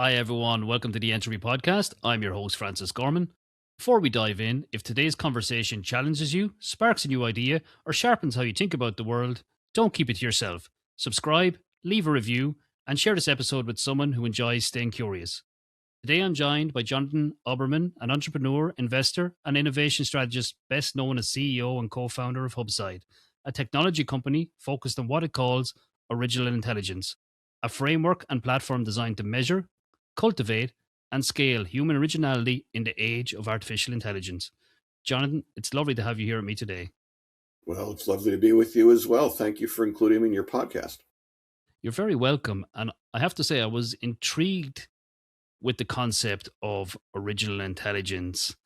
Hi, everyone. Welcome to the Entropy podcast. I'm your host, Francis Gorman. Before we dive in, if today's conversation challenges you, sparks a new idea, or sharpens how you think about the world, don't keep it to yourself. Subscribe, leave a review, and share this episode with someone who enjoys staying curious. Today, I'm joined by Jonathan Aberman, an entrepreneur, investor, and innovation strategist best known as CEO and co founder of Hupside, a technology company focused on what it calls original intelligence, a framework and platform designed to measure, cultivate, and scale human originality in the age of artificial intelligence. Jonathan, it's lovely to have you here with me today. Well, it's lovely to be with you as well. Thank you for including me in your podcast. You're very welcome. And I have to say, I was intrigued with the concept of original intelligence.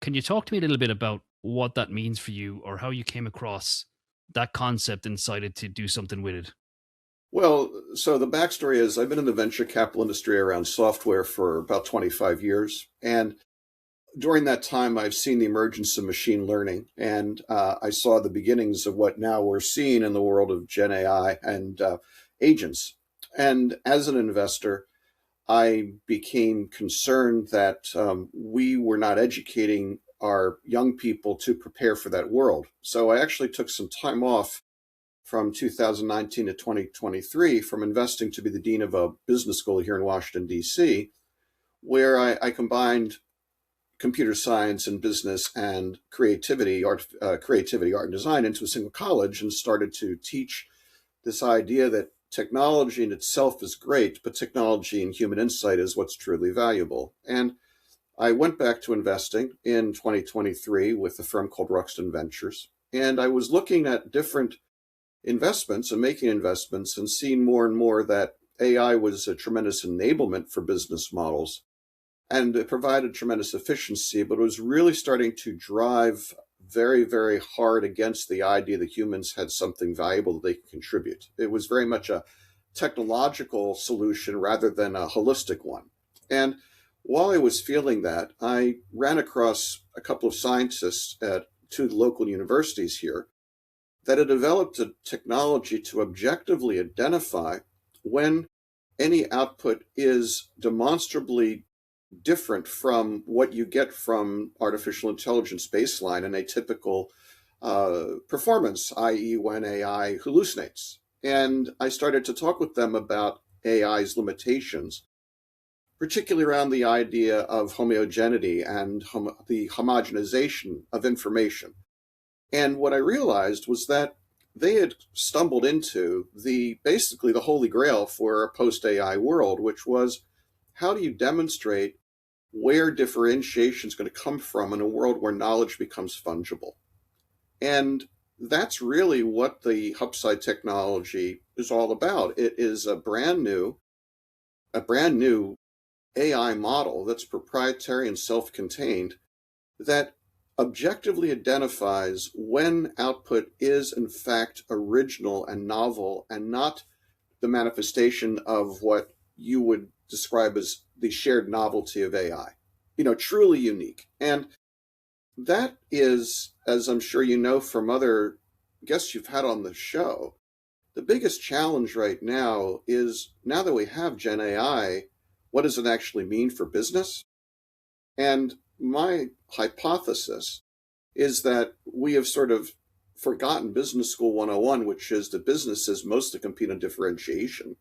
Can you talk to me a little bit about what that means for you or how you came across that concept and decided to do something with it? Well, so the backstory is I've been in the venture capital industry around software for about 25 years. And during that time, I've seen the emergence of machine learning. And I saw the beginnings of what now we're seeing in the world of Gen AI and agents. And as an investor, I became concerned that we were not educating our young people to prepare for that world. So I actually took some time off from 2019 to 2023 from investing to be the dean of a business school here in Washington, D.C., where I combined computer science and business and creativity, art and design into a single college and started to teach this idea that technology in itself is great, but technology and human insight is what's truly valuable. And I went back to investing in 2023 with a firm called Ruxton Ventures. And I was looking at different investments and making investments and seeing more and more that AI was a tremendous enablement for business models. And it provided tremendous efficiency, but it was really starting to drive very, very hard against the idea that humans had something valuable that they could contribute. It was very much a technological solution rather than a holistic one. And while I was feeling that, I ran across a couple of scientists at two local universities here that had developed a technology to objectively identify when any output is demonstrably different from what you get from artificial intelligence baseline in a typical performance, i.e. when AI hallucinates. And I started to talk with them about AI's limitations, particularly around the idea of homogeneity and the homogenization of information. And what I realized was that they had stumbled into basically the holy grail for a post-AI world, which was how do you demonstrate where differentiation is going to come from in a world where knowledge becomes fungible? And that's really what the Hupside technology is all about. It is a brand new AI model that's proprietary and self-contained that objectively identifies when output is in fact original and novel and not the manifestation of what you would describe as the shared novelty of AI, truly unique. And that is, as I'm sure you know from other guests you've had on the show, the biggest challenge right now is now that we have Gen AI, what does it actually mean for business? And my hypothesis is that we have sort of forgotten Business School 101, which is that businesses mostly compete on differentiation.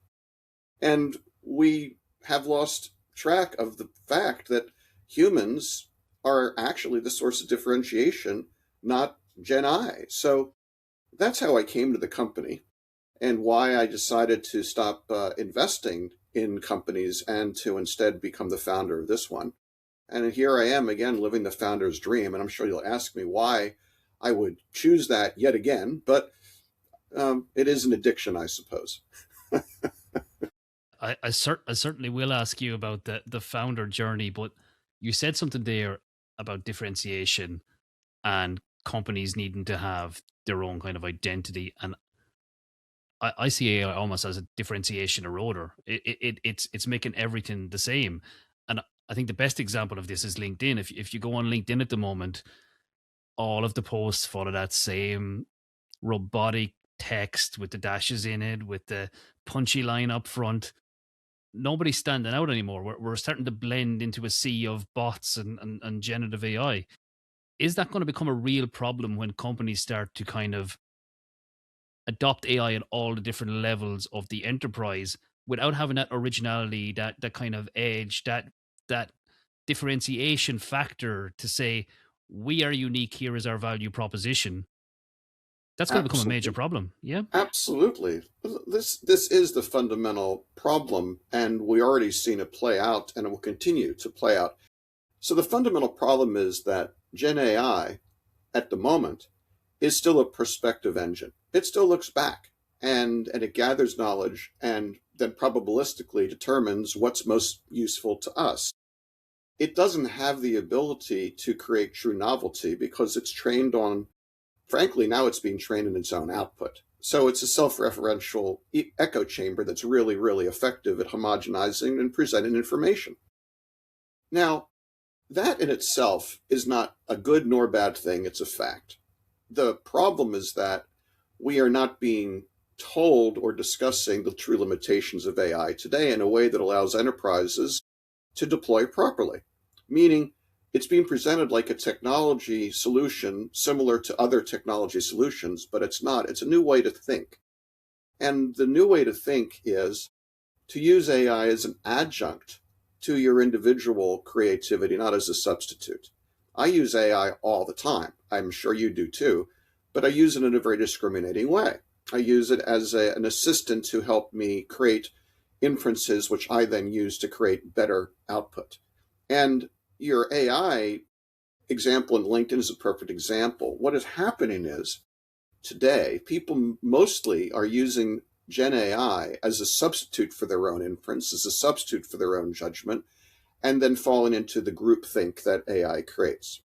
And we have lost track of the fact that humans are actually the source of differentiation, not Gen I. So that's how I came to the company and why I decided to stop investing in companies and to instead become the founder of this one. And here I am again, living the founder's dream. And I'm sure you'll ask me why I would choose that yet again, but it is an addiction, I suppose. I certainly will ask you about the founder journey, but you said something there about differentiation and companies needing to have their own kind of identity. And I see AI almost as a differentiation eroder. It's making everything the same. And I think the best example of this is LinkedIn. If you go on LinkedIn at the moment, all of the posts follow that same robotic text with the dashes in it, with the punchy line up front. nobody's standing out anymore. We're starting to blend into a sea of bots and generative AI. Is that going to become a real problem when companies start to kind of adopt AI at all the different levels of the enterprise without having that originality, that kind of edge, that differentiation factor to say we are unique, here is our value proposition? That's going to become a major Absolutely. problem. Yeah. Absolutely. This is the fundamental problem, and we already seen it play out, and it will continue to play out. So the fundamental problem is that Gen AI at the moment is still a prospective engine. It still looks back and it gathers knowledge and then probabilistically determines what's most useful to us. It doesn't have the ability to create true novelty because it's trained on, frankly, now it's being trained in its own output. So it's a self-referential echo chamber that's really, really effective at homogenizing and presenting information. Now, that in itself is not a good nor bad thing, it's a fact. The problem is that we are not being told or discussing the true limitations of AI today in a way that allows enterprises to deploy properly, meaning it's being presented like a technology solution similar to other technology solutions, but it's not. It's a new way to think. And the new way to think is to use AI as an adjunct to your individual creativity, not as a substitute. I use AI all the time. I'm sure you do too, but I use it in a very discriminating way. I use it as an assistant to help me create inferences, which I then use to create better output. And your AI example in LinkedIn is a perfect example. What is happening is today, people mostly are using Gen AI as a substitute for their own inference, as a substitute for their own judgment, and then falling into the groupthink that AI creates.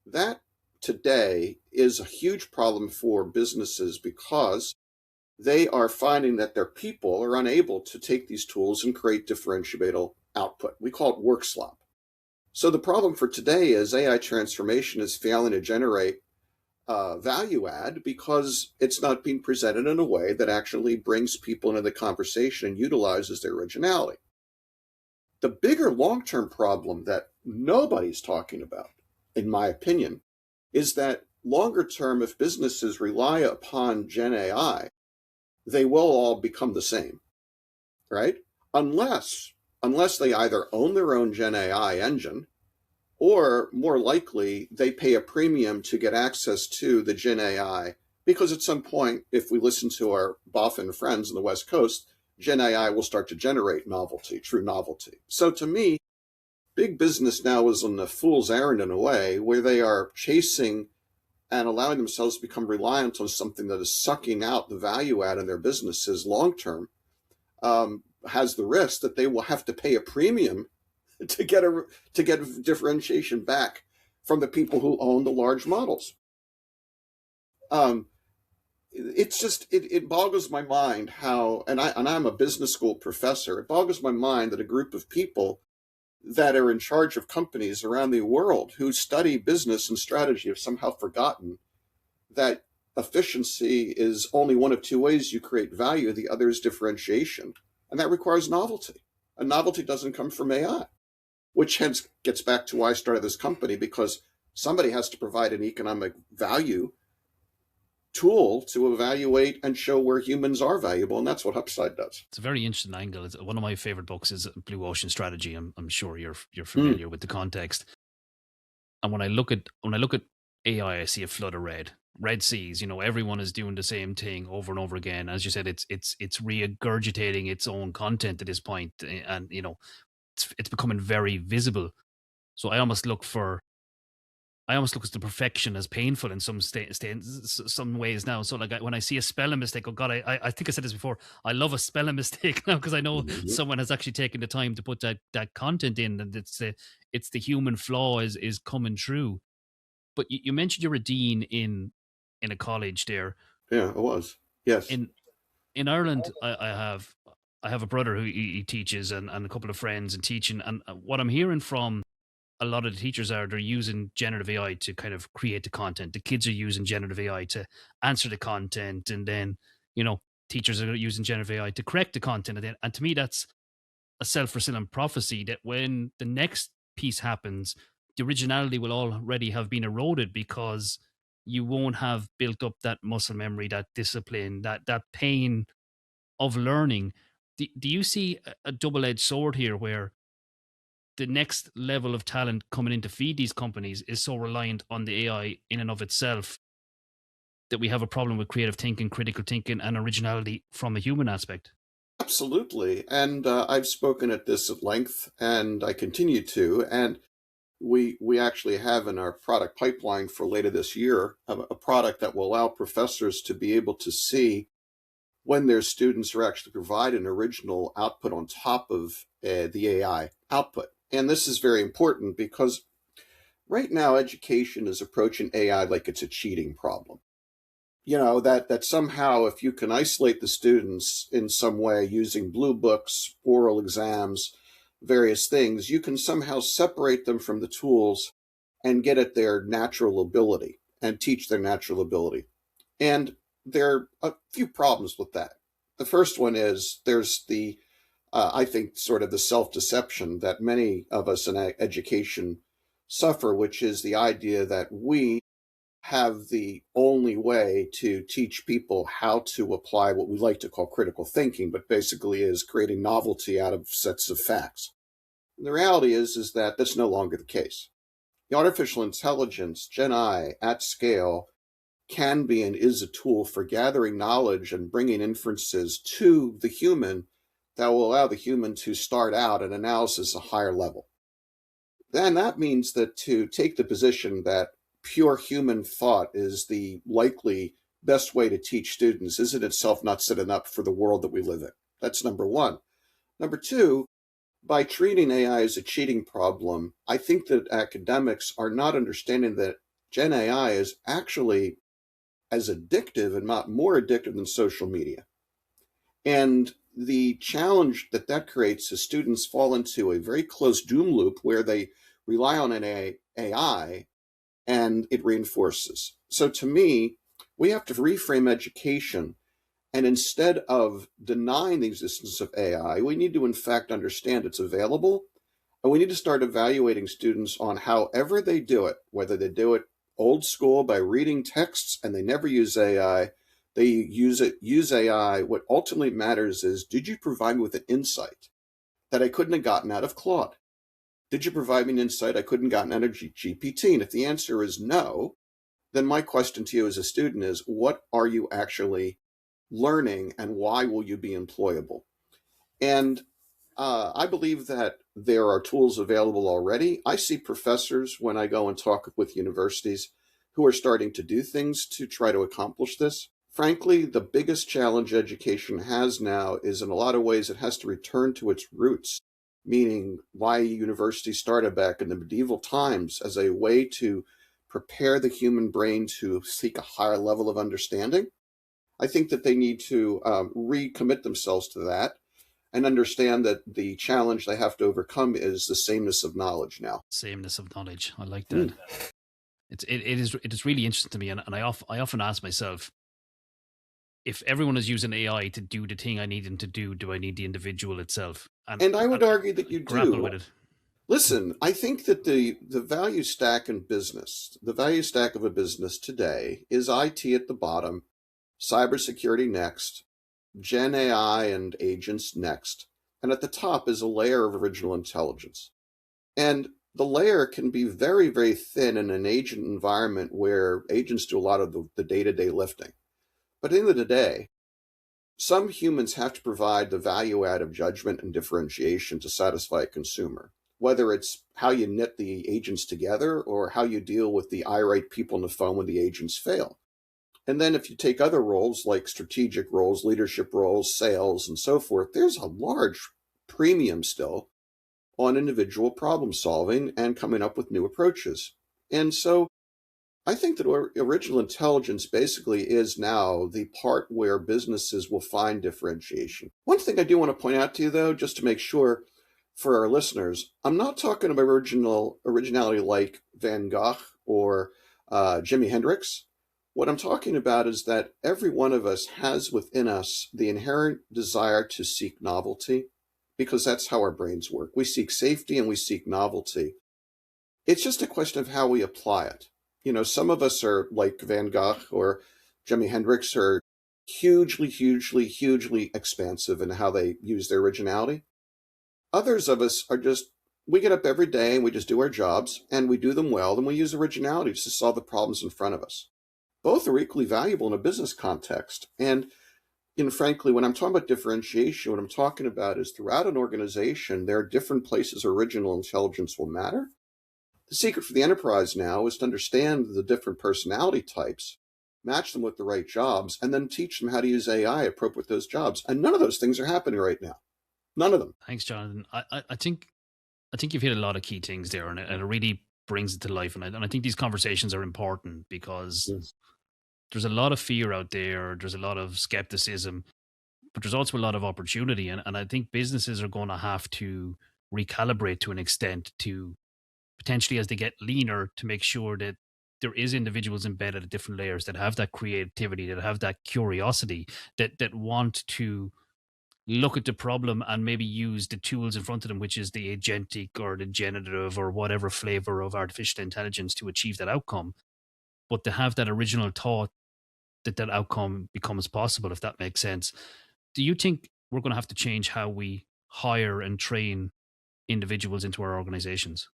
That today is a huge problem for businesses because they are finding that their people are unable to take these tools and create differentiable output. We call it work slop. So the problem for today is AI transformation is failing to generate value add because it's not being presented in a way that actually brings people into the conversation and utilizes their originality. The bigger long-term problem that nobody's talking about, in my opinion, is that longer term, if businesses rely upon Gen AI, they will all become the same, right? Unless they either own their own Gen AI engine, or more likely, they pay a premium to get access to the Gen AI, because at some point, if we listen to our boffin friends on the West Coast, Gen AI will start to generate novelty, true novelty. So to me, big business now is on the fool's errand in a way where they are chasing and allowing themselves to become reliant on something that is sucking out the value add in their businesses long term, has the risk that they will have to pay a premium to get differentiation back from the people who own the large models. It's just it boggles my mind how, and I'm a business school professor. It boggles my mind that a group of people that are in charge of companies around the world who study business and strategy have somehow forgotten that efficiency is only one of two ways you create value. The other is differentiation, and that requires novelty. And novelty doesn't come from AI, which hence gets back to why I started this company, because somebody has to provide an economic value tool to evaluate and show where humans are valuable, and that's what Hupside does. It's a very interesting angle. It's one of my favorite books is Blue Ocean Strategy. I'm sure you're familiar with the context. And when I look at AI, I see a flood of red seas. You know, everyone is doing the same thing over and over again. As you said, it's regurgitating its own content at this point, and you know, it's becoming very visible. So I almost look at the perfection as painful in some ways now. So like when I see a spelling mistake, oh God, I think I said this before. I love a spelling mistake now because I know Mm-hmm. someone has actually taken the time to put that content in, and it's the human flaw is coming true. But you mentioned you're a dean in a college there Yeah, it was. Yes. in Ireland. I have a brother who he teaches and a couple of friends and teaching, and what I'm hearing from a lot of the teachers are they're using generative AI to kind of create the content. The kids are using generative AI to answer the content, and then you know teachers are using generative AI to correct the content. And to me, a self-fulfilling prophecy that when the next piece happens, the originality will already have been eroded because you won't have built up that muscle memory, that discipline, that pain of learning. Do you see a double-edged sword here where the next level of talent coming in to feed these companies is so reliant on the AI in and of itself that we have a problem with creative thinking, critical thinking, and originality from a human aspect? Absolutely. And I've spoken at this at length, and I continue to. And we actually have in our product pipeline for later this year a product that will allow professors to be able to see when their students are actually provide an original output on top of the AI output. And this is very important because right now education is approaching AI like it's a cheating problem. You know, that somehow if you can isolate the students in some way using blue books, oral exams, various things, you can somehow separate them from the tools and get at their natural ability and teach their natural ability. And there are a few problems with that. The first one is there's the, I think, sort of the self-deception that many of us in education suffer, which is the idea that we have the only way to teach people how to apply what we like to call critical thinking, but basically is creating novelty out of sets of facts. And the reality is that that's no longer the case. The artificial intelligence, Gen I, at scale, can be and is a tool for gathering knowledge and bringing inferences to the human that will allow the human to start out an analysis at a higher level. Then that means that to take the position that pure human thought is the likely best way to teach students is in itself not setting up for the world that we live in. That's number one. Number two, by treating AI as a cheating problem, I think that academics are not understanding that Gen AI is actually as addictive and not more addictive than social media. And the challenge that that creates is students fall into a very close doom loop where they rely on an AI and it reinforces. So to me, we have to reframe education. And instead of denying the existence of AI, we need to, in fact, understand it's available. And we need to start evaluating students on however they do it, whether they do it old school by reading texts and they never use AI, they use AI. What ultimately matters is, did you provide me with an insight that I couldn't have gotten out of Claude? Did you provide me an insight I couldn't have gotten out of GPT? And if the answer is no, then my question to you as a student is, what are you actually learning and why will you be employable? And I believe that there are tools available already. I see professors when I go and talk with universities who are starting to do things to try to accomplish this. Frankly, the biggest challenge education has now is in a lot of ways it has to return to its roots, meaning why universities started back in the medieval times as a way to prepare the human brain to seek a higher level of understanding. I think that they need to recommit themselves to that and understand that the challenge they have to overcome is the sameness of knowledge now. Sameness of knowledge. I like that. It is really interesting to me, and I often ask myself, if everyone is using AI to do the thing I need them to do I need the individual itself? And I would argue that you grapple do. with it. Listen, I think that the value stack in business, the value stack of a business today is IT at the bottom, cybersecurity next, Gen AI and agents next, and at the top is a layer of original intelligence. And the layer can be very, very thin in an agent environment where agents do a lot of the day-to-day lifting. But at the end of the day, some humans have to provide the value add of judgment and differentiation to satisfy a consumer, whether it's how you knit the agents together or how you deal with the irate people on the phone when the agents fail. And then if you take other roles like strategic roles, leadership roles, sales, and so forth, there's a large premium still on individual problem solving and coming up with new approaches. And so I think that original intelligence basically is now the part where businesses will find differentiation. One thing I do want to point out to you, though, just to make sure for our listeners, I'm not talking about originality like Van Gogh or Jimi Hendrix. What I'm talking about is that every one of us has within us the inherent desire to seek novelty, because that's how our brains work. We seek safety and we seek novelty. It's just a question of how we apply it. Some of us are like Van Gogh or Jimi Hendrix, are hugely, hugely, hugely expansive in how they use their originality. Others of us are just, we get up every day and we just do our jobs and we do them well, and we use originality to solve the problems in front of us. Both are equally valuable in a business context. And frankly, when I'm talking about differentiation, what I'm talking about is throughout an organization, there are different places original intelligence will matter. The secret for the enterprise now is to understand the different personality types, match them with the right jobs, and then teach them how to use AI appropriate with those jobs. And none of those things are happening right now. None of them. Thanks, Jonathan. I think you've hit a lot of key things there, and it really brings it to life. And I think these conversations are important because Yes. there's a lot of fear out there. There's a lot of skepticism, but there's also a lot of opportunity. And I think businesses are going to have to recalibrate to an extent to potentially, as they get leaner, to make sure that there is individuals embedded at different layers that have that creativity, that have that curiosity, that want to look at the problem and maybe use the tools in front of them, which is the agentic or the generative or whatever flavor of artificial intelligence, to achieve that outcome. But to have that original thought that that outcome becomes possible, if that makes sense. Do you think we're going to have to change how we hire and train individuals into our organizations?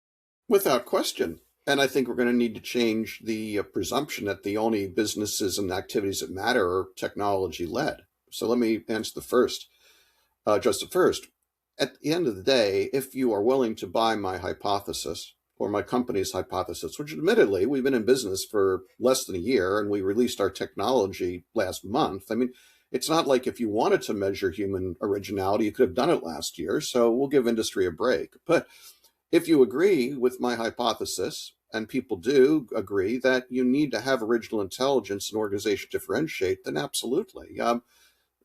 Without question. And I think we're going to need to change the presumption that the only businesses and activities that matter are technology led. So let me answer just the first. At the end of the day, if you are willing to buy my hypothesis or my company's hypothesis, which admittedly we've been in business for less than a year and we released our technology last month. I mean, it's not like if you wanted to measure human originality, you could have done it last year. So we'll give industry a break. But if you agree with my hypothesis, and people do agree that you need to have original intelligence in organization to differentiate, then absolutely.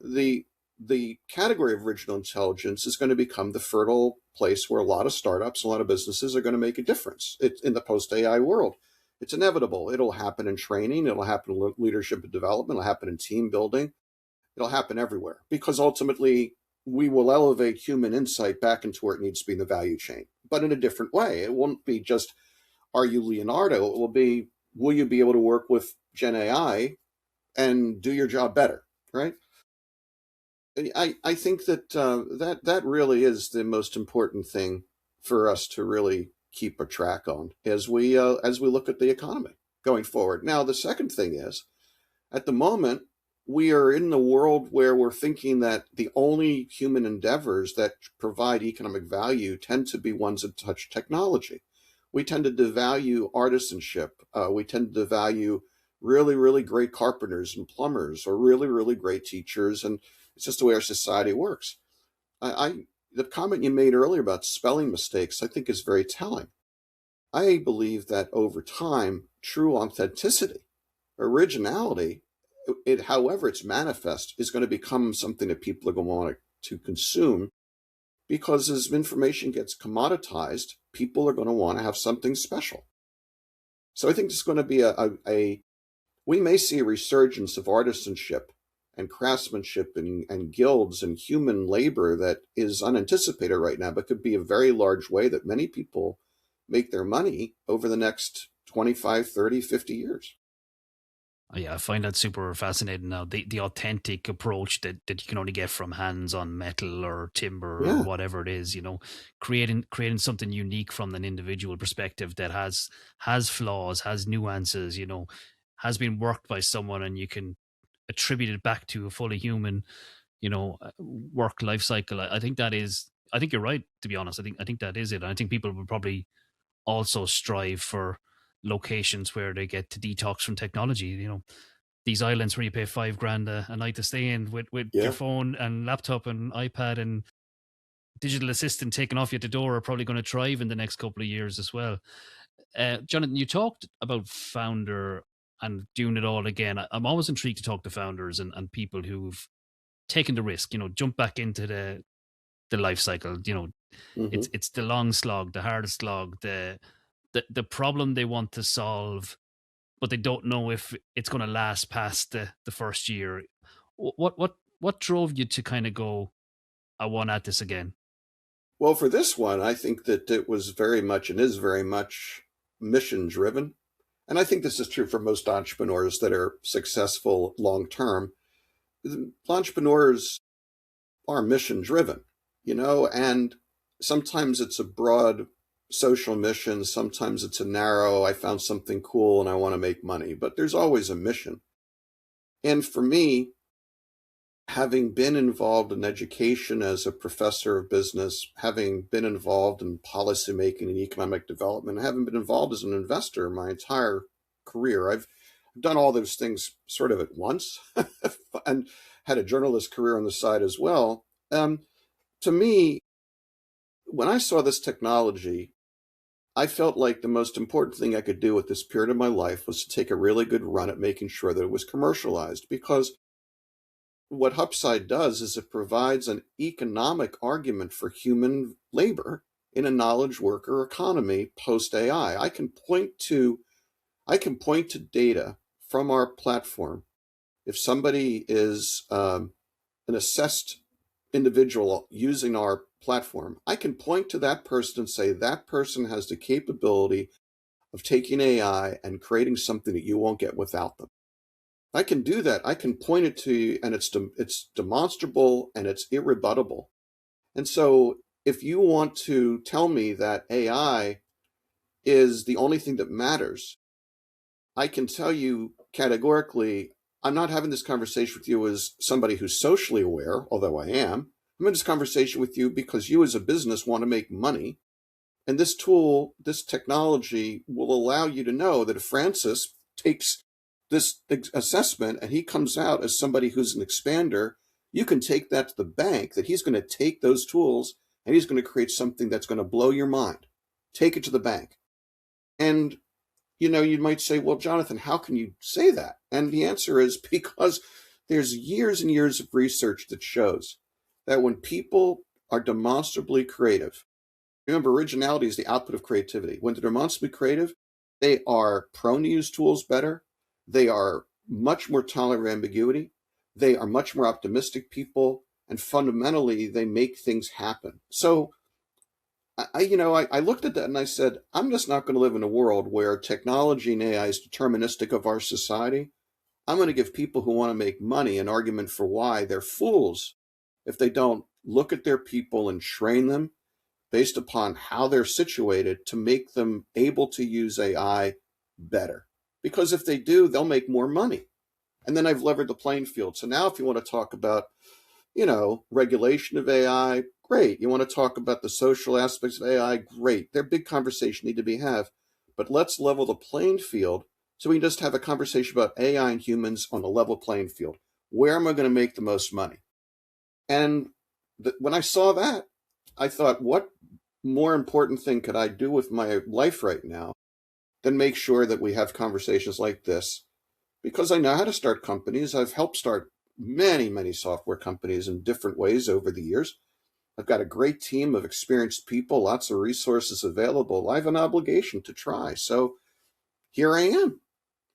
The the category of original intelligence is going to become the fertile place where a lot of startups, a lot of businesses are going to make a difference. It's in the post AI world. It's inevitable. It'll happen in training. It'll happen in leadership and development. It'll happen in team building. It'll happen everywhere because ultimately we will elevate human insight back into where it needs to be in the value chain, but in a different way. It won't be just, are you Leonardo? It will be, will you be able to work with Gen AI and do your job better, right? I think that that really is the most important thing for us to really keep a track on as we look at the economy going forward. Now, the second thing is, at the moment, we are in the world where we're thinking that the only human endeavors that provide economic value tend to be ones that touch technology. We tend to devalue artisanship. We tend to devalue really, really great carpenters and plumbers, or really, really great teachers. And it's just the way our society works. The comment you made earlier about spelling mistakes, I think is very telling. I believe that over time, true authenticity, originality, however it's manifest, is going to become something that people are going to want to consume, because as information gets commoditized, people are going to want to have something special. So I think there's going to be we may see a resurgence of artisanship and craftsmanship and guilds and human labor that is unanticipated right now, but could be a very large way that many people make their money over the next 25, 30, 50 years. Oh, yeah, I find that super fascinating now. The authentic approach that you can only get from hands on metal or timber or Yeah. whatever it is, creating something unique from an individual perspective that has flaws, has nuances, has been worked by someone, and you can attribute it back to a fully human, work life cycle. I think that is. I think you're right. To be honest, I think that is it. And I think people will probably also strive for locations where they get to detox from technology. These islands where you pay 5 grand a night to stay in with your Yeah. phone and laptop and iPad and digital assistant taken off you at the door are probably going to thrive in the next couple of years as well. Jonathan, you talked about founder and doing it all again. I'm always intrigued to talk to founders and people who've taken the risk, jump back into the life cycle. Hmm. It's the long slog, the hard slog, the problem they want to solve, but they don't know if it's going to last past the first year. What drove you to kind of go, I want at this again? Well, for this one, I think that it was very much and is very much mission driven. And I think this is true for most entrepreneurs that are successful long term. Entrepreneurs are mission driven, and sometimes it's a broad social mission, sometimes it's a narrow, I found something cool and I want to make money, but there's always a mission. And for me, having been involved in education as a professor of business, having been involved in policymaking and economic development, having been involved as an investor my entire career, I've done all those things sort of at once and had a journalist career on the side as well. To me, when I saw this technology, I felt like the most important thing I could do at this period of my life was to take a really good run at making sure that it was commercialized, because what Hupside does is it provides an economic argument for human labor in a knowledge worker economy post AI. I can point to data from our platform. If somebody is an assessed individual using our platform, I can point to that person and say that person has the capability of taking AI and creating something that you won't get without them. I can do that. I can point it to you, and it's demonstrable and it's irrebuttable. And so if you want to tell me that AI is the only thing that matters, I can tell you categorically, I'm not having this conversation with you as somebody who's socially aware, although I am. I'm in this conversation with you because you as a business want to make money. And this tool, this technology will allow you to know that if Francis takes this assessment and he comes out as somebody who's an expander, you can take that to the bank, that he's going to take those tools and he's going to create something that's going to blow your mind. Take it to the bank. And, you might say, well, Jonathan, how can you say that? And the answer is because there's years and years of research that shows that when people are demonstrably creative, remember, originality is the output of creativity. When they're demonstrably creative, they are prone to use tools better. They are much more tolerant of ambiguity. They are much more optimistic people. And fundamentally, they make things happen. So I looked at that and I said, I'm just not going to live in a world where technology and AI is deterministic of our society. I'm going to give people who want to make money an argument for why they're fools if they don't look at their people and train them based upon how they're situated to make them able to use AI better. Because if they do, they'll make more money. And then I've levered the playing field. So now if you want to talk about, regulation of AI, great. You want to talk about the social aspects of AI, great. They're big conversations need to be had. But let's level the playing field so we can just have a conversation about AI and humans on a level playing field. Where am I going to make the most money? And when I saw that, I thought, what more important thing could I do with my life right now than make sure that we have conversations like this? Because I know how to start companies. I've helped start many, many software companies in different ways over the years. I've got a great team of experienced people, lots of resources available. I have an obligation to try. So here I am,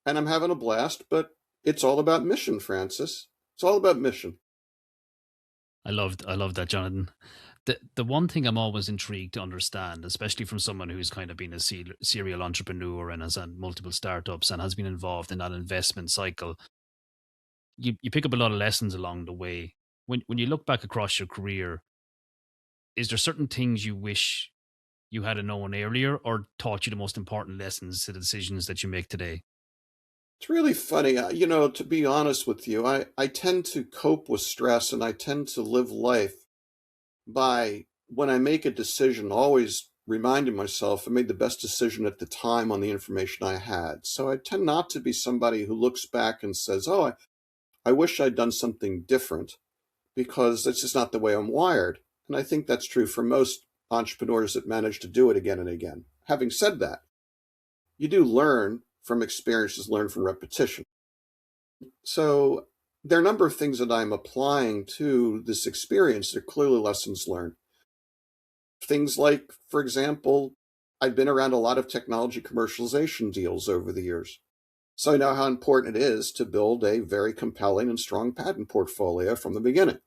and I'm having a blast, but it's all about mission, Francis. It's all about mission. I love that, Jonathan. The one thing I'm always intrigued to understand, especially from someone who's kind of been a serial entrepreneur and has had multiple startups and has been involved in that investment cycle, you pick up a lot of lessons along the way. When you look back across your career, is there certain things you wish you had known earlier or taught you the most important lessons to the decisions that you make today? It's really funny. To be honest with you, I tend to cope with stress and I tend to live life by, when I make a decision, always reminding myself I made the best decision at the time on the information I had. So I tend not to be somebody who looks back and says, oh, I wish I'd done something different, because that's just not the way I'm wired. And I think that's true for most entrepreneurs that manage to do it again and again. Having said that, you do learn from experiences, learn from repetition. So there are a number of things that I'm applying to this experience. They're clearly lessons learned. Things like, for example, I've been around a lot of technology commercialization deals over the years. So I know how important it is to build a very compelling and strong patent portfolio from the beginning.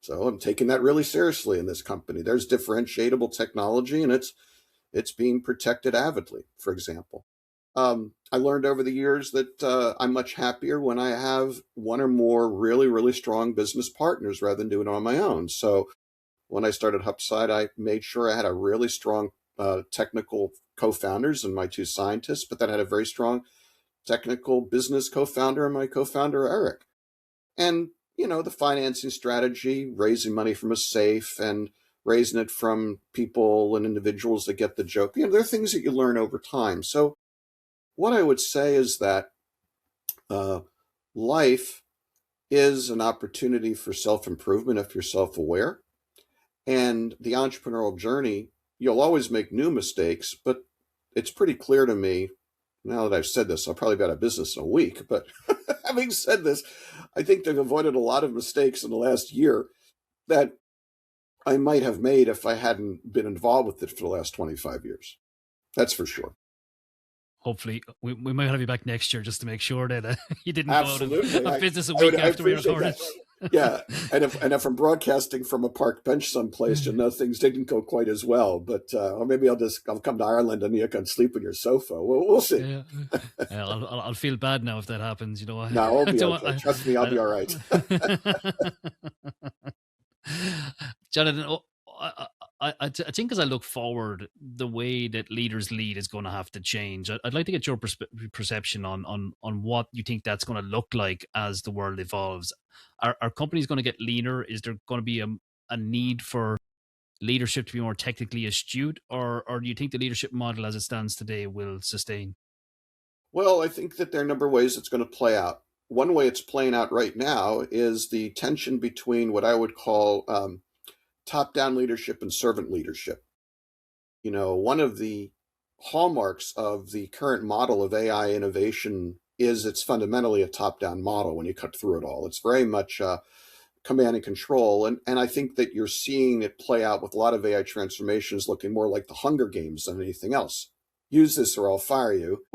So I'm taking that really seriously in this company. There's differentiatable technology, and it's being protected avidly, for example. I learned over the years that I'm much happier when I have one or more really, really strong business partners rather than doing it on my own. So when I started Hupside, I made sure I had a really strong technical co-founders and my two scientists, but then I had a very strong technical business co-founder and my co-founder, Eric. And, the financing strategy, raising money from a safe and raising it from people and individuals that get the joke, there are things that you learn over time. So what I would say is that life is an opportunity for self-improvement if you're self-aware. And the entrepreneurial journey, you'll always make new mistakes, but it's pretty clear to me, now that I've said this, I'll probably be out of business in a week, but having said this, I think they've avoided a lot of mistakes in the last year that I might have made if I hadn't been involved with it for the last 25 years. That's for sure. Hopefully, we might have you back next year just to make sure that you didn't Absolutely. go out of business a week after we recorded. Yeah, and if I'm broadcasting from a park bench someplace, things didn't go quite as well. But or maybe I'll come to Ireland and you can sleep on your sofa. We'll see. Yeah. I'll feel bad now if that happens. No, I'll be okay. Trust me, I'll be all right. Jonathan, I think as I look forward, the way that leaders lead is going to have to change. I'd like to get your perception on what you think that's going to look like as the world evolves. Are companies going to get leaner? Is there going to be a need for leadership to be more technically astute, or do you think the leadership model as it stands today will sustain? Well, I think that there are a number of ways it's going to play out. One way it's playing out right now is the tension between what I would call top-down leadership and servant leadership. One of the hallmarks of the current model of AI innovation is it's fundamentally a top-down model when you cut through it all. It's very much command and control. And I think that you're seeing it play out with a lot of AI transformations looking more like the Hunger Games than anything else. Use this or I'll fire you.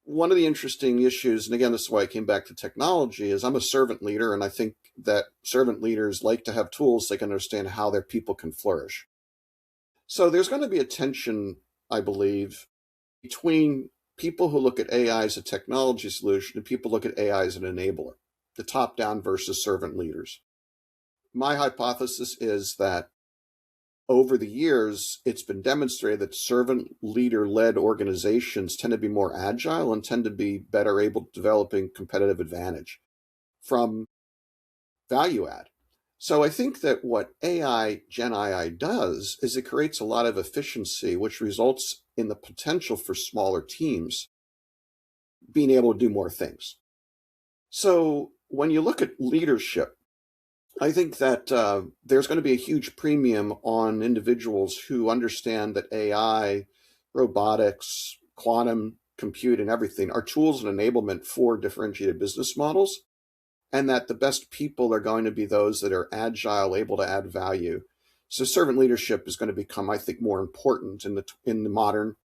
One of the interesting issues, and again, this is why I came back to technology, is I'm a servant leader, and I think that servant leaders like to have tools they can understand how their people can flourish. So there's going to be a tension, I believe, between people who look at AI as a technology solution and people look at AI as an enabler, the top-down versus servant leaders. My hypothesis is that over the years, it's been demonstrated that servant leader-led organizations tend to be more agile and tend to be better able to developing competitive advantage from value add. So I think that what Gen AI does is it creates a lot of efficiency, which results in the potential for smaller teams being able to do more things. So when you look at leadership, I think that there's going to be a huge premium on individuals who understand that AI, robotics, quantum compute, and everything are tools and enablement for differentiated business models, and that the best people are going to be those that are agile, able to add value. So servant leadership is going to become, I think, more important in the modern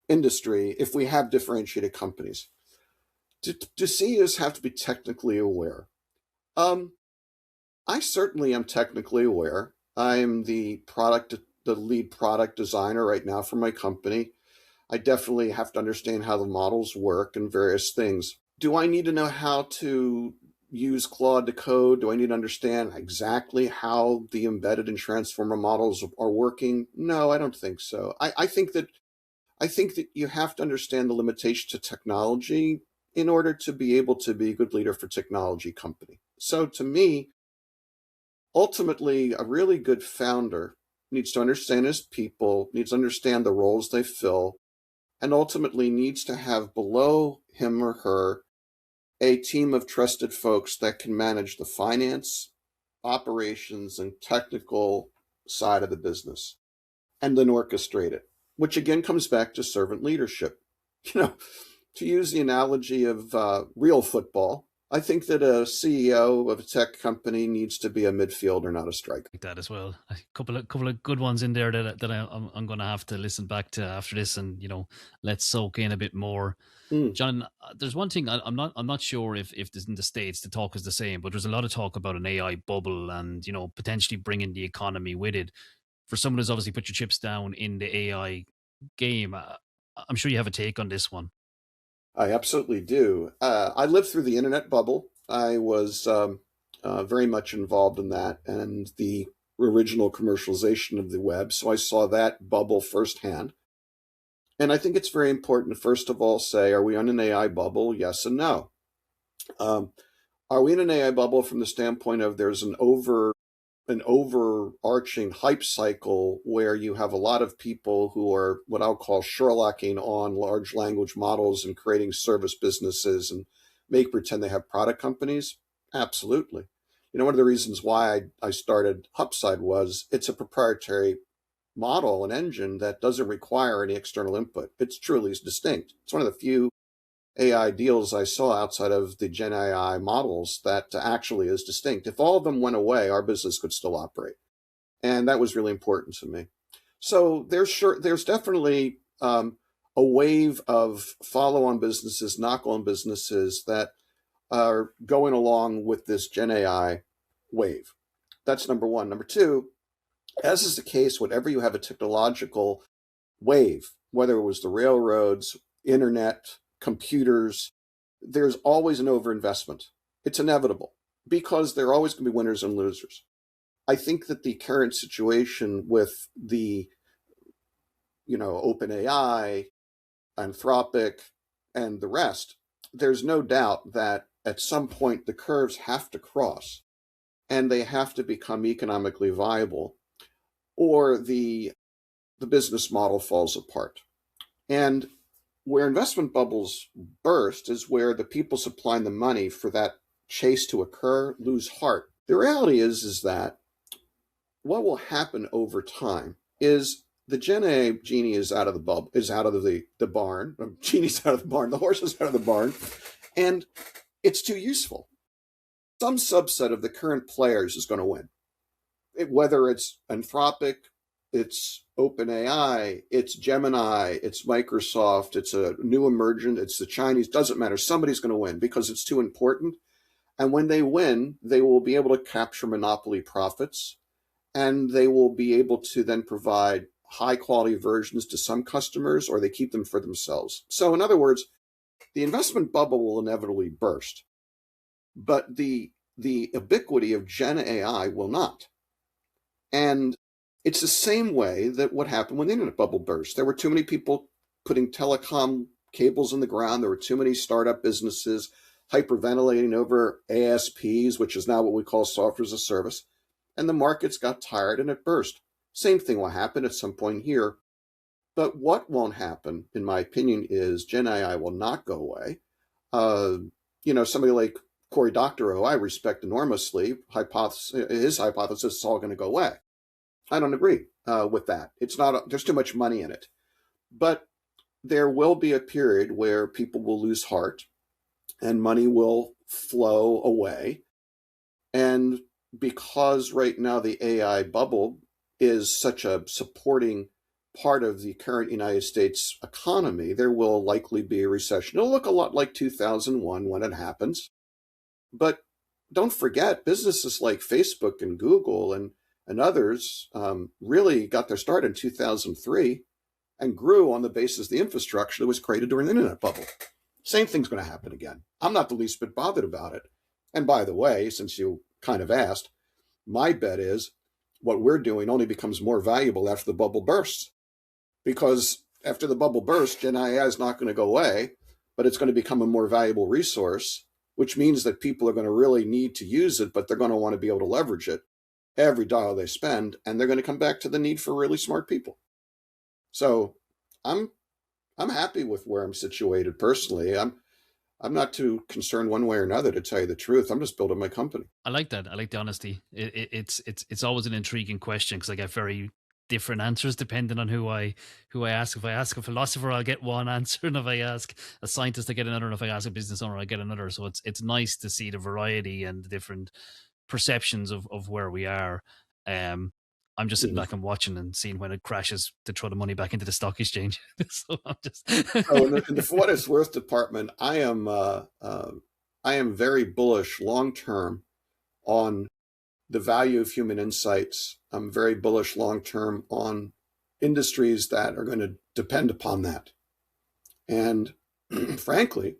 industry if we have differentiated companies. Do CEOs have to be technically aware? I certainly am technically aware. I'm the lead product designer right now for my company. I definitely have to understand how the models work and various things. Do I need to know how to use Claude to code? Do I need to understand exactly how the embedded and transformer models are working? No, I don't think so. I think that you have to understand the limitations of technology in order to be able to be a good leader for technology company. So to me, ultimately, a really good founder needs to understand his people, needs to understand the roles they fill, and ultimately needs to have below him or her a team of trusted folks that can manage the finance, operations, and technical side of the business, and then orchestrate it, which again comes back to servant leadership. To use the analogy of real football, I think that a CEO of a tech company needs to be a midfielder, not a striker. Like that as well. A couple of good ones in there I'm going to have to listen back to after this, and let's soak in a bit more. Mm. John, there's one thing I'm not sure if this in the States the talk is the same, but there's a lot of talk about an AI bubble and potentially bringing the economy with it. For someone who's obviously put your chips down in the AI game, I'm sure you have a take on this one. I absolutely do. I lived through the internet bubble. I was very much involved in that and the original commercialization of the web. So I saw that bubble firsthand. And I think it's very important to first of all say, are we on an AI bubble? Yes and no. Um, are we in an AI bubble from the standpoint of there's an overarching hype cycle where you have a lot of people who are what I'll call Sherlocking on large language models and creating service businesses and make pretend they have product companies? Absolutely. One of the reasons why I started Hupside was it's a proprietary model and engine that doesn't require any external input. It's truly distinct. It's one of the few AI deals I saw outside of the Gen AI models that actually is distinct. If all of them went away, our business could still operate. And that was really important to me. So there's definitely a wave of follow-on businesses, knock-on businesses that are going along with this Gen AI wave. That's number one. Number two, as is the case, whenever you have a technological wave, whether it was the railroads, internet, computers, there's always an overinvestment. It's inevitable because there are always going to be winners and losers. I think that the current situation with the, OpenAI, Anthropic, and the rest, there's no doubt that at some point the curves have to cross and they have to become economically viable or the business model falls apart. And where investment bubbles burst is where the people supplying the money for that chase to occur lose heart. The reality is that what will happen over time is the Gen A genie is out of the bubble, is out of the barn. Genie's out of the barn. The horse is out of the barn, and it's too useful. Some subset of the current players is going to win. Whether it's Anthropic, it's OpenAI, it's Gemini, it's Microsoft, it's a new emergent, it's the Chinese, doesn't matter. Somebody's going to win because it's too important. And when they win, they will be able to capture monopoly profits and they will be able to then provide high quality versions to some customers or they keep them for themselves. So in other words, the investment bubble will inevitably burst, but the ubiquity of Gen AI will not. And it's the same way that what happened when the internet bubble burst. There were too many people putting telecom cables in the ground. There were too many startup businesses hyperventilating over ASPs, which is now what we call software as a service. And the markets got tired and it burst. Same thing will happen at some point here. But what won't happen, in my opinion, is Gen AI will not go away. Somebody like Cory Doctorow, I respect enormously, his hypothesis is all going to go away. I don't agree with that. It's not, there's too much money in it. But there will be a period where people will lose heart and money will flow away. And because right now the AI bubble is such a supporting part of the current United States economy, there will likely be a recession. It'll look a lot like 2001 when it happens. But don't forget, businesses like Facebook and Google and others really got their start in 2003 and grew on the basis of the infrastructure that was created during the internet bubble. Same thing's going to happen again. I'm not the least bit bothered about it. And by the way, since you kind of asked, my bet is what we're doing only becomes more valuable after the bubble bursts. Because after the bubble bursts, Gen AI is not going to go away, but it's going to become a more valuable resource, which means that people are going to really need to use it, but they're going to want to be able to leverage it every dollar they spend, and they're going to come back to the need for really smart people. So I'm happy with where I'm situated personally. I'm not too concerned one way or another, to tell you the truth. I'm just building my company. I like that. I like the honesty. It's always an intriguing question because I get very different answers depending on who I ask. If I ask a philosopher, I'll get one answer, and if I ask a scientist, I get another, and if I ask a business owner, I get another. So it's nice to see the variety and the different perceptions of where we are. I'm just sitting Mhm. back and watching and seeing when it crashes to throw the money back into the stock exchange. So I'm just So in the for what it's worth department, I am very bullish long term on the value of human insights. I'm very bullish long term on industries that are going to depend upon that. And frankly,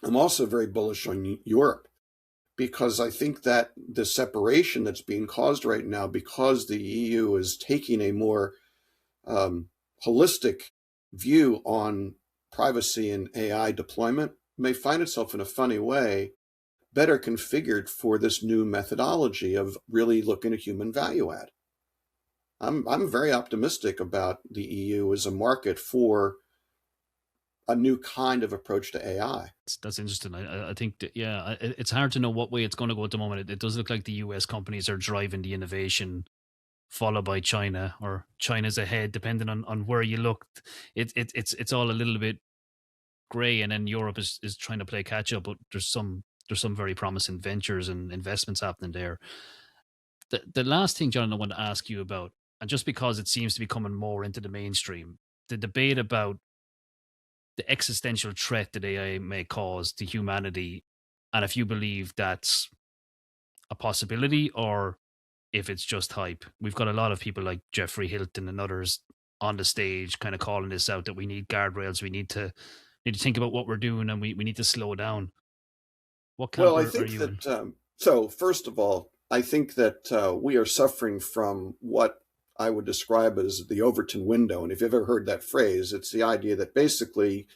I'm also very bullish on Europe because I think that the separation that's being caused right now, because the EU is taking a more um, holistic view on privacy and AI deployment, may find itself in a funny way better configured for this new methodology of really looking at human value add. I'm very optimistic about the EU as a market for a new kind of approach to AI. that's interesting. I think that, yeah, it's hard to know what way it's going to go at the moment. It does look like the US companies are driving the innovation, followed by China, or China's ahead, depending on where you look. It's all a little bit grey, and then Europe is trying to play catch up. But there's some very promising ventures and investments happening there. The last thing, John, I want to ask you about, and just because it seems to be coming more into the mainstream, the debate about the existential threat that AI may cause to humanity, and if you believe that's a possibility or if it's just hype. We've got a lot of people like Jeffrey Hilton and others on the stage kind of calling this out, that we need guardrails, we need to think about what we're doing, and we need to slow down. What camp Well, I are think you in? that, so first of all, I think that we are suffering from what I would describe as the Overton window. And if you've ever heard that phrase, it's the idea that basically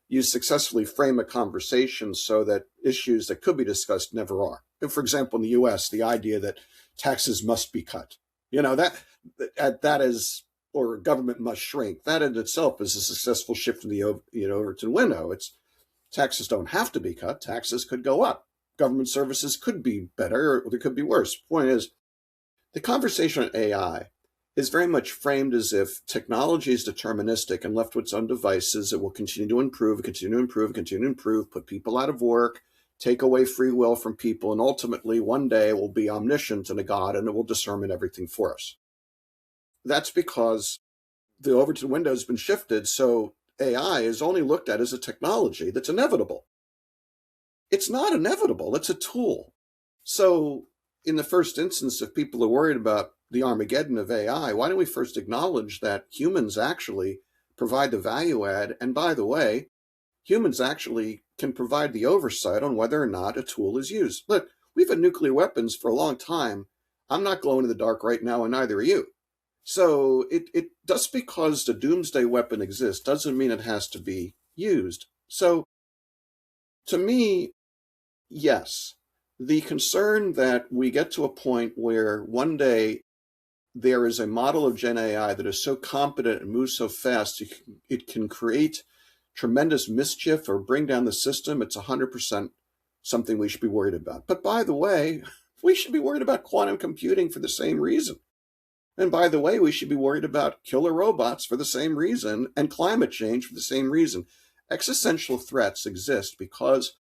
you successfully frame a conversation so that issues that could be discussed never are. And for example, in the US, the idea that taxes must be cut, you know, that is, or government must shrink, that in itself is a successful shift in the Overton window. It's taxes don't have to be cut. Taxes could go up. Government services could be better, or they could be worse. Point is, the conversation on AI is very much framed as if technology is deterministic and left to its own devices, it will continue to improve, continue to improve, continue to improve, put people out of work, take away free will from people, and ultimately one day it will be omniscient and a god and it will discern everything for us. That's because the Overton window has been shifted, so AI is only looked at as a technology that's inevitable. It's not inevitable, it's a tool. So, in the first instance, if people are worried about the Armageddon of AI, why don't we first acknowledge that humans actually provide the value add? And by the way, humans actually can provide the oversight on whether or not a tool is used. Look, we've had nuclear weapons for a long time. I'm not glowing in the dark right now, and neither are you. So it just because the doomsday weapon exists doesn't mean it has to be used. So to me, yes, the concern that we get to a point where one day there is a model of Gen AI that is so competent and moves so fast, it can create tremendous mischief or bring down the system. It's 100% something we should be worried about. But by the way, we should be worried about quantum computing for the same reason. And by the way, we should be worried about killer robots for the same reason and climate change for the same reason. Existential threats exist because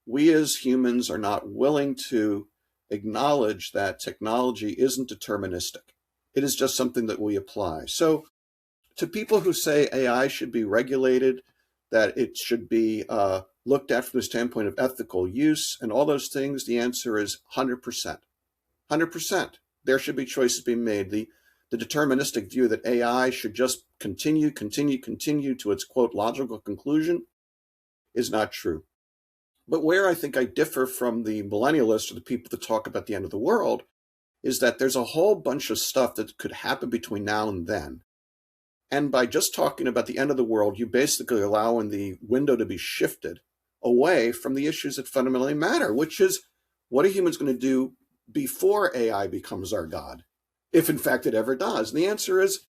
we as humans are not willing to acknowledge that technology isn't deterministic. It is just something that we apply. So to people who say AI should be regulated, that it should be looked at from the standpoint of ethical use and all those things, the answer is 100%. 100%. There should be choices being made. The deterministic view that AI should just continue to its, quote, logical conclusion is not true. But where I think I differ from the millennialists or the people that talk about the end of the world is that there's a whole bunch of stuff that could happen between now and then. And by just talking about the end of the world, you basically allowing the window to be shifted away from the issues that fundamentally matter, which is what are humans going to do before AI becomes our God, if in fact it ever does? And the answer is,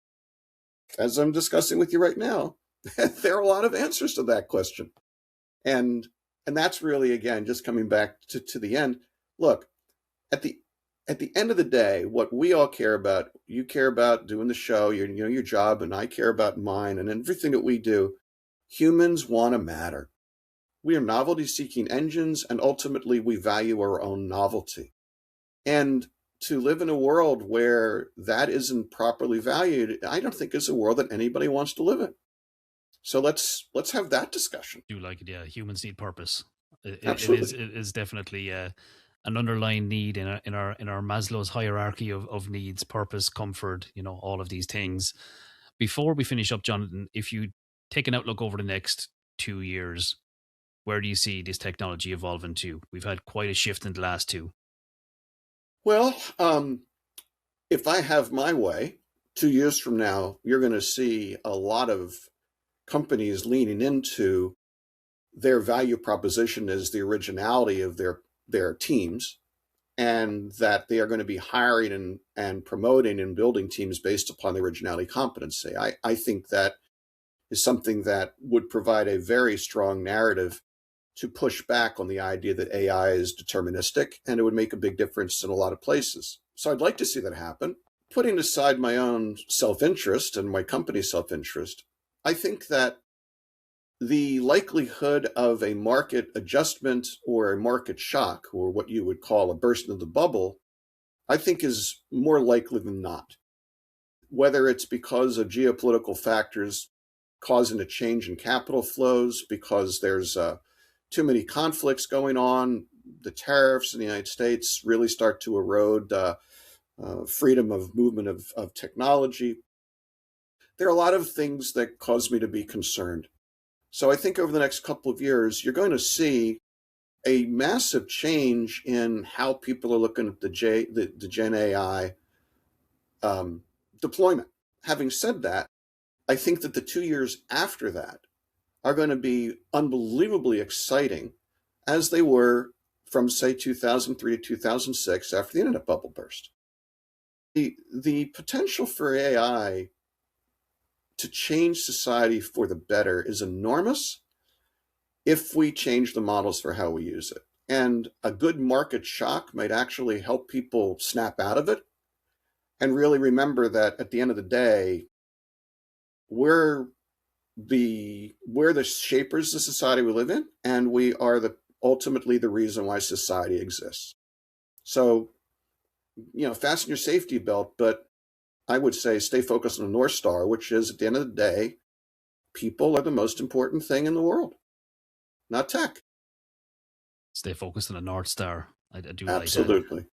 as I'm discussing with you right now, there are a lot of answers to that question. And that's really, again, just coming back to the end. Look, at the at the end of the day, what we all care about, you care about doing the show, your job, and I care about mine, and everything that we do, humans want to matter. We are novelty-seeking engines, and ultimately we value our own novelty. And to live in a world where that isn't properly valued, I don't think is a world that anybody wants to live in. So let's have that discussion. I do like it, yeah. Humans need purpose. Absolutely. It is definitely an underlying need in our Maslow's hierarchy of needs: purpose, comfort, all of these things. Before we finish up, Jonathan, if you take an outlook over the next 2 years, where do you see this technology evolving to? We've had quite a shift in the last two. Well, if I have my way, 2 years from now, you're going to see a lot of companies leaning into their value proposition as the originality of their teams, and that they are going to be hiring and promoting and building teams based upon the originality competency. I think that is something that would provide a very strong narrative to push back on the idea that AI is deterministic, and it would make a big difference in a lot of places. So I'd like to see that happen. Putting aside my own self-interest and my company's self-interest, I think that the likelihood of a market adjustment or a market shock, or what you would call a burst of the bubble, I think is more likely than not. Whether it's because of geopolitical factors causing a change in capital flows, because there's too many conflicts going on, the tariffs in the United States really start to erode freedom of movement of technology. There are a lot of things that cause me to be concerned. So I think over the next couple of years, you're going to see a massive change in how people are looking at the Gen AI deployment. Having said that, I think that the 2 years after that are going to be unbelievably exciting, as they were from, say, 2003 to 2006 after the internet bubble burst. The potential for AI to change society for the better is enormous if we change the models for how we use it. And a good market shock might actually help people snap out of it and really remember that at the end of the day, we're the shapers of the society we live in, and we are ultimately the reason why society exists. So, fasten your safety belt, but I would say stay focused on the North Star, which is, at the end of the day, people are the most important thing in the world, not tech. Stay focused on the North Star. I do Absolutely. like that.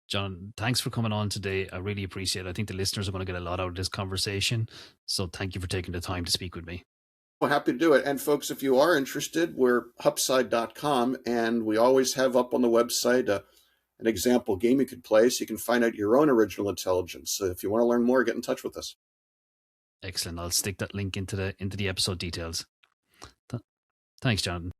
John, thanks for coming on today. I really appreciate it. I think the listeners are going to get a lot out of this conversation. So thank you for taking the time to speak with me. Well, happy to do it. And folks, if you are interested, we're hupside.com, and we always have up on the website an example game you could play so you can find out your own original intelligence. So if you want to learn more, get in touch with us. Excellent. I'll stick that link into the episode details. Thanks, Jonathan.